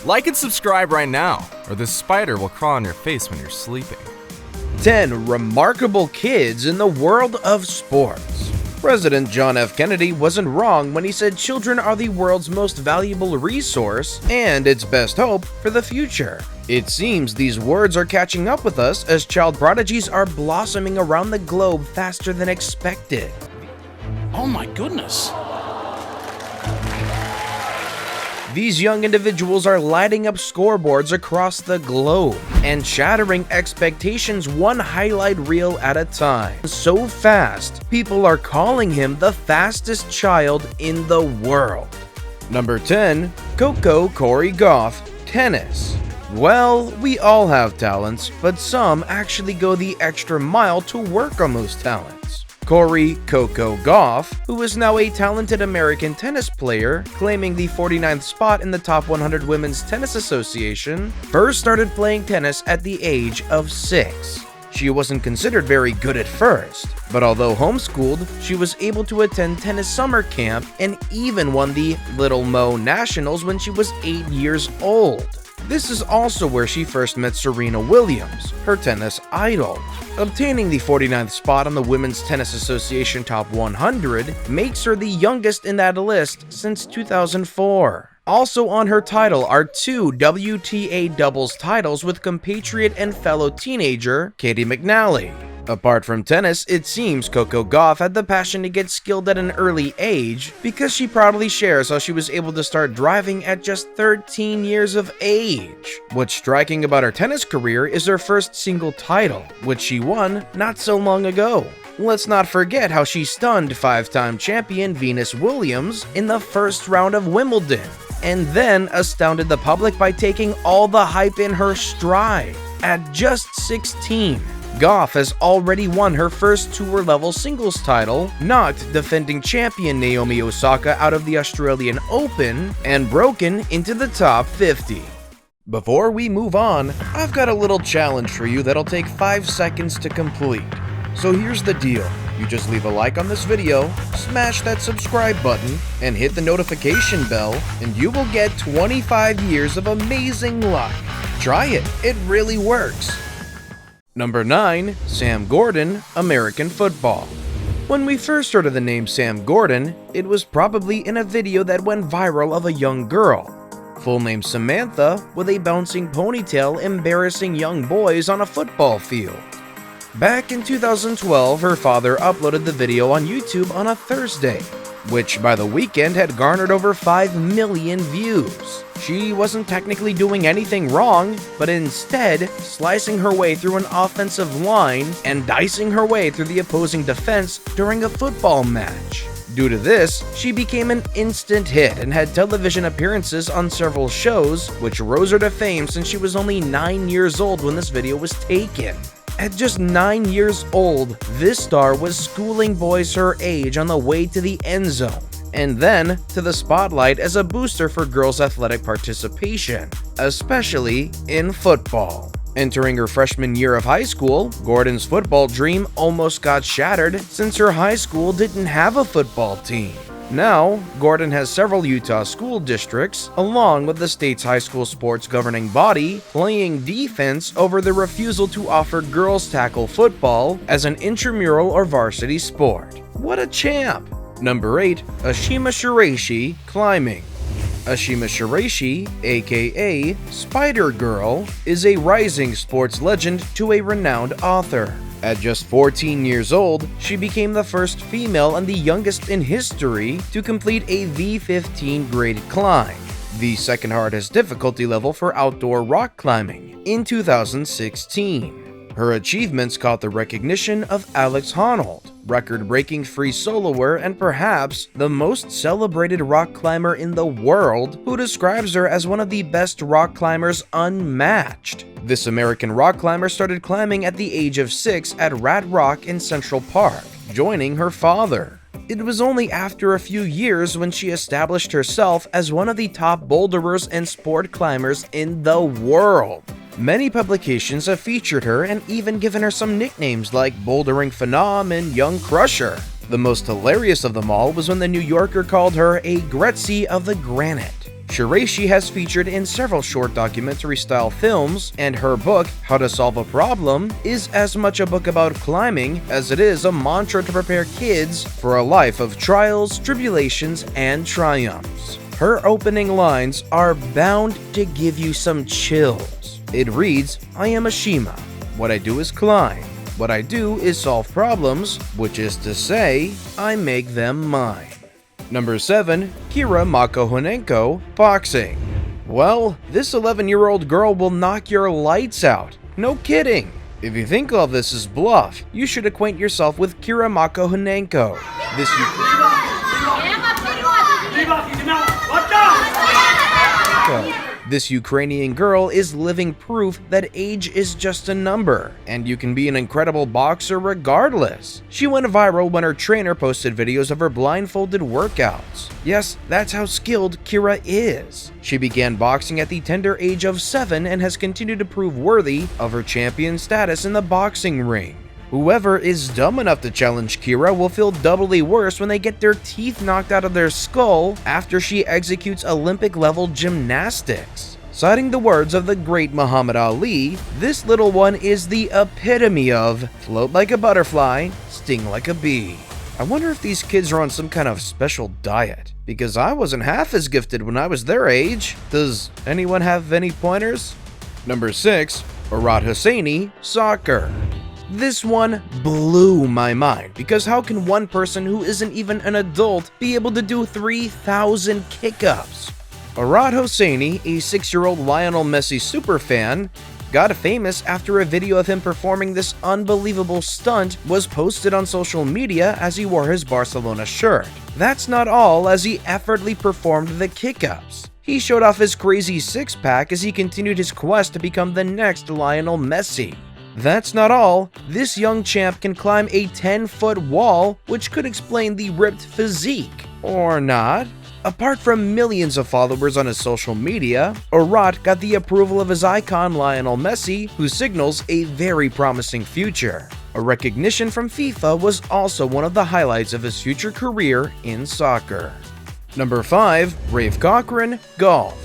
Like and subscribe right now, or this spider will crawl on your face when you're sleeping. 10 remarkable kids in the world of sports. President John F. Kennedy wasn't wrong when he said children are the world's most valuable resource and its best hope for the future. It seems these words are catching up with us as child prodigies are blossoming around the globe faster than expected. Oh my goodness. These young individuals are lighting up scoreboards across the globe and shattering expectations one highlight reel at a time. So fast, people are calling him the fastest child in the world. Number 10. Coco Cori Gauff, tennis. Well, we all have talents, but some actually go the extra mile to work on those talents. Coco Gauff, who is now a talented American tennis player, claiming the 49th spot in the top 100 Women's Tennis Association, first started playing tennis at the age of 6. She wasn't considered very good at first, but although homeschooled, she was able to attend tennis summer camp and even won the Little Mo Nationals when she was 8 years old. This is also where she first met Serena Williams, her tennis idol. Obtaining the 49th spot on the Women's Tennis Association Top 100 makes her the youngest in that list since 2004. Also on her title are 2 WTA doubles titles with compatriot and fellow teenager Caty McNally. Apart from tennis, it seems Coco Gauff had the passion to get skilled at an early age because she proudly shares how she was able to start driving at just 13 years of age. What's striking about her tennis career is her first single title, which she won not so long ago. Let's not forget how she stunned 5-time champion Venus Williams in the first round of Wimbledon, and then astounded the public by taking all the hype in her stride. At just 16, Gauff has already won her first tour-level singles title, knocked defending champion Naomi Osaka out of the Australian Open, and broken into the top 50. Before we move on, I've got a little challenge for you that'll take 5 seconds to complete. So here's the deal. You just leave a like on this video, smash that subscribe button, and hit the notification bell, and you will get 25 years of amazing luck. Try it, it really works. Number 9. Sam Gordon, American football. When we first heard of the name Sam Gordon, it was probably in a video that went viral of a young girl. Full name Samantha, with a bouncing ponytail embarrassing young boys on a football field. Back in 2012, her father uploaded the video on YouTube on a Thursday, which by the weekend had garnered over 5 million views. She wasn't technically doing anything wrong, but instead slicing her way through an offensive line and dicing her way through the opposing defense during a football match. Due to this, she became an instant hit and had television appearances on several shows, which rose her to fame since she was only 9 years old when this video was taken. At just 9 years old, this star was schooling boys her age on the way to the end zone, and then to the spotlight as a booster for girls' athletic participation, especially in football. Entering her freshman year of high school, Gordon's football dream almost got shattered since her high school didn't have a football team. Now, Gordon has several Utah school districts, along with the state's high school sports governing body, playing defense over the refusal to offer girls tackle football as an intramural or varsity sport. What a champ! Number 8. ASHIMA SHIRAISHI, climbing. ASHIMA SHIRAISHI, aka Spider Girl, is a rising sports legend to a renowned author. At just 14 years old, she became the first female and the youngest in history to complete a V15 graded climb, the second hardest difficulty level for outdoor rock climbing, in 2016. Her achievements caught the recognition of Alex Honnold, record-breaking free soloer and perhaps the most celebrated rock climber in the world, who describes her as one of the best rock climbers unmatched. This American rock climber started climbing at the age of 6 at Rat Rock in Central Park, joining her father. It was only after a few years when she established herself as one of the top boulderers and sport climbers in the world. Many publications have featured her and even given her some nicknames like Bouldering Phenom and Young Crusher. The most hilarious of them all was when the New Yorker called her a Gretzky of the Granite. SHIRAISHI has featured in several short documentary-style films, and her book, How to Solve a Problem, is as much a book about climbing as it is a mantra to prepare kids for a life of trials, tribulations, and triumphs. Her opening lines are bound to give you some chills. It reads, "I am ASHIMA. What I do is climb. What I do is solve problems, which is to say, I make them mine." Number 7. MAKOGONENKO, boxing. Well, this 11-year-old girl will knock your lights out. No kidding. If you think all this is bluff, you should acquaint yourself with MAKOGONENKO. This Ukrainian girl is living proof that age is just a number, and you can be an incredible boxer regardless. She went viral when her trainer posted videos of her blindfolded workouts. Yes, that's how skilled Kira is. She began boxing at the tender age of 7 and has continued to prove worthy of her champion status in the boxing ring. Whoever is dumb enough to challenge Kira will feel doubly worse when they get their teeth knocked out of their skull after she executes Olympic-level gymnastics. Citing the words of the great Muhammad Ali, this little one is the epitome of float like a butterfly, sting like a bee. I wonder if these kids are on some kind of special diet, because I wasn't half as gifted when I was their age. Does anyone have any pointers? Number 6. Arad Hosseini, soccer. This one blew my mind, because how can one person who isn't even an adult be able to do 3,000 kick-ups? Arad Hosseini, a 6-year-old Lionel Messi superfan, got famous after a video of him performing this unbelievable stunt was posted on social media as he wore his Barcelona shirt. That's not all, as he effortlessly performed the kick-ups. He showed off his crazy six-pack as he continued his quest to become the next Lionel Messi. That's not all, this young champ can climb a 10-foot wall, which could explain the ripped physique. Or not. Apart from millions of followers on his social media, Arad got the approval of his icon Lionel Messi, who signals a very promising future. A recognition from FIFA was also one of the highlights of his future career in soccer. Number 5. RAFE COCHRAN, Gauff.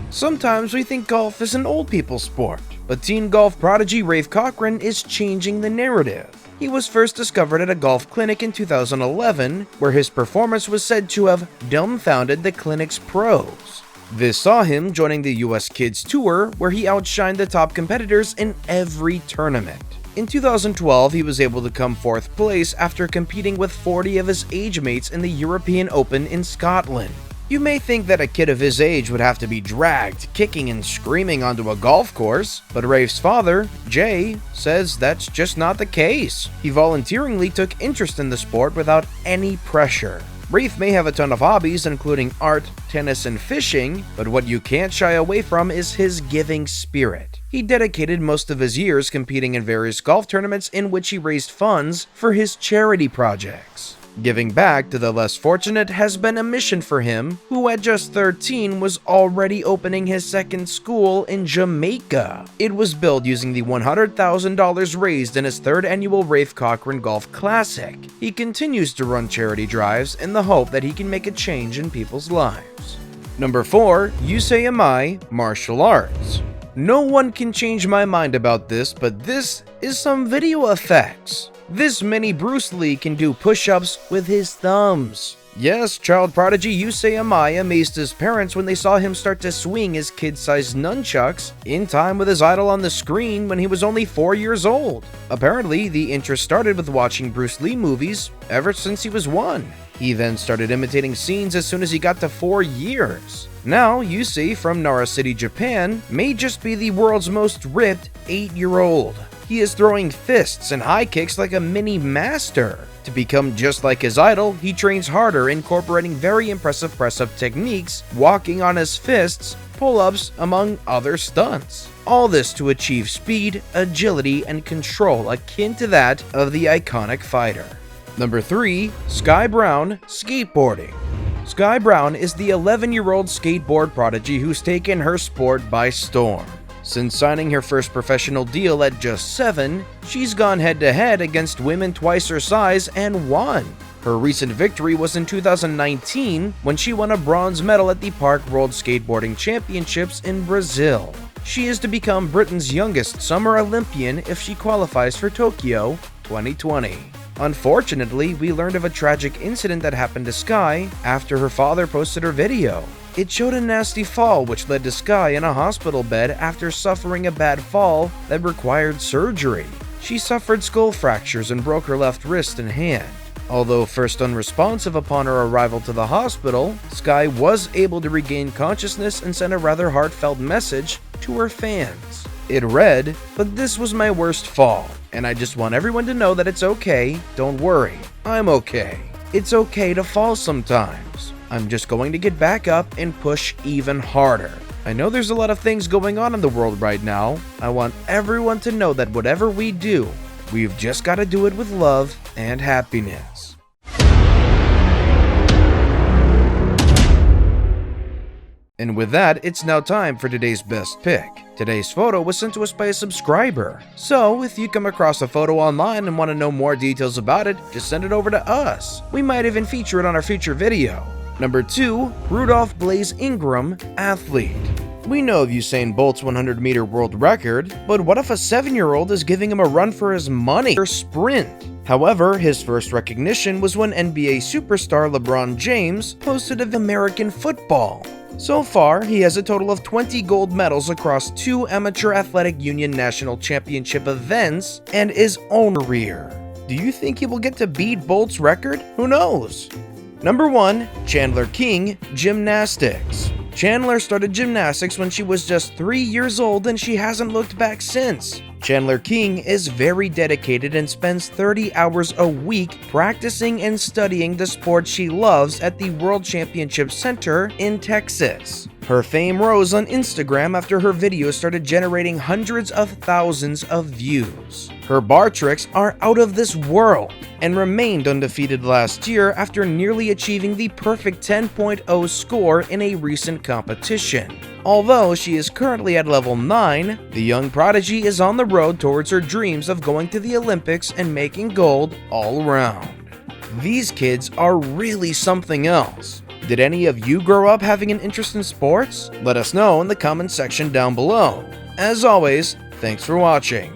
Sometimes we think golf is an old people's sport, but teen golf prodigy RAFE COCHRAN is changing the narrative. He was first discovered at a golf clinic in 2011, where his performance was said to have dumbfounded the clinic's pros. This saw him joining the US Kids Tour, where he outshined the top competitors in every tournament. In 2012, he was able to come 4th place after competing with 40 of his age mates in the European Open in Scotland. You may think that a kid of his age would have to be dragged, kicking and screaming onto a golf course, but Rafe's father, Jay, says that's just not the case. He volunteeringly took interest in the sport without any pressure. Rafe may have a ton of hobbies, including art, tennis, and fishing, but what you can't shy away from is his giving spirit. He dedicated most of his years competing in various golf tournaments in which he raised funds for his charity projects. Giving back to the less fortunate has been a mission for him, who at just 13 was already opening his second school in Jamaica. It was built using the $100,000 raised in his 3rd annual RAFE COCHRAN Golf Classic. He continues to run charity drives in the hope that he can make a change in people's lives. Number 4. USAMI, martial arts. No one can change my mind about this, but this is some video effects. This mini Bruce Lee can do push-ups with his thumbs. Yes, child prodigy USAMI amazed his parents when they saw him start to swing his kid-sized nunchucks in time with his idol on the screen when he was only 4 years old. Apparently, the interest started with watching Bruce Lee movies ever since he was 1. He then started imitating scenes as soon as he got to 4 years. Now, Yusei from Nara City, Japan, may just be the world's most ripped 8-year-old. He is throwing fists and high kicks like a mini master. To become just like his idol, he trains harder, incorporating very impressive press-up techniques, walking on his fists, pull-ups, among other stunts. All this to achieve speed, agility, and control akin to that of the iconic fighter. Number 3. Sky Brown, skateboarding. Sky Brown is the 11-year-old skateboard prodigy who's taken her sport by storm. Since signing her first professional deal at just 7, she's gone head-to-head against women twice her size and won. Her recent victory was in 2019 when she won a bronze medal at the Park World Skateboarding Championships in Brazil. She is to become Britain's youngest summer Olympian if she qualifies for Tokyo 2020. Unfortunately, we learned of a tragic incident that happened to Sky after her father posted her video. It showed a nasty fall which led to Sky in a hospital bed after suffering a bad fall that required surgery. She suffered skull fractures and broke her left wrist and hand. Although first unresponsive upon her arrival to the hospital, Sky was able to regain consciousness and send a rather heartfelt message to her fans. It read, "But this was my worst fall, and I just want everyone to know that it's okay, don't worry, I'm okay. It's okay to fall sometimes. I'm just going to get back up and push even harder. I know there's a lot of things going on in the world right now. I want everyone to know that whatever we do, we've just got to do it with love and happiness." And with that, it's now time for today's best pick. Today's photo was sent to us by a subscriber. So, if you come across a photo online and want to know more details about it, just send it over to us. We might even feature it on our future video. Number 2, Rudolph Blaze Ingram, athlete. We know of Usain Bolt's 100-meter world record, but what if a 7-year-old is giving him a run for his money or sprint? However, his first recognition was when NBA superstar LeBron James posted of American football. So far, he has a total of 20 gold medals across 2 Amateur Athletic Union National Championship events and his own career. Do you think he will get to beat Bolt's record? Who knows? Number 1, Chandler King, gymnastics. Chandler started gymnastics when she was just 3 years old and she hasn't looked back since. Chandler King is very dedicated and spends 30 hours a week practicing and studying the sport she loves at the World Championship Center in Texas. Her fame rose on Instagram after her videos started generating hundreds of thousands of views. Her bar tricks are out of this world and remained undefeated last year after nearly achieving the perfect 10.0 score in a recent competition. Although she is currently at level 9, the young prodigy is on the road towards her dreams of going to the Olympics and making gold all around. These kids are really something else. Did any of you grow up having an interest in sports? Let us know in the comment section down below. As always, thanks for watching.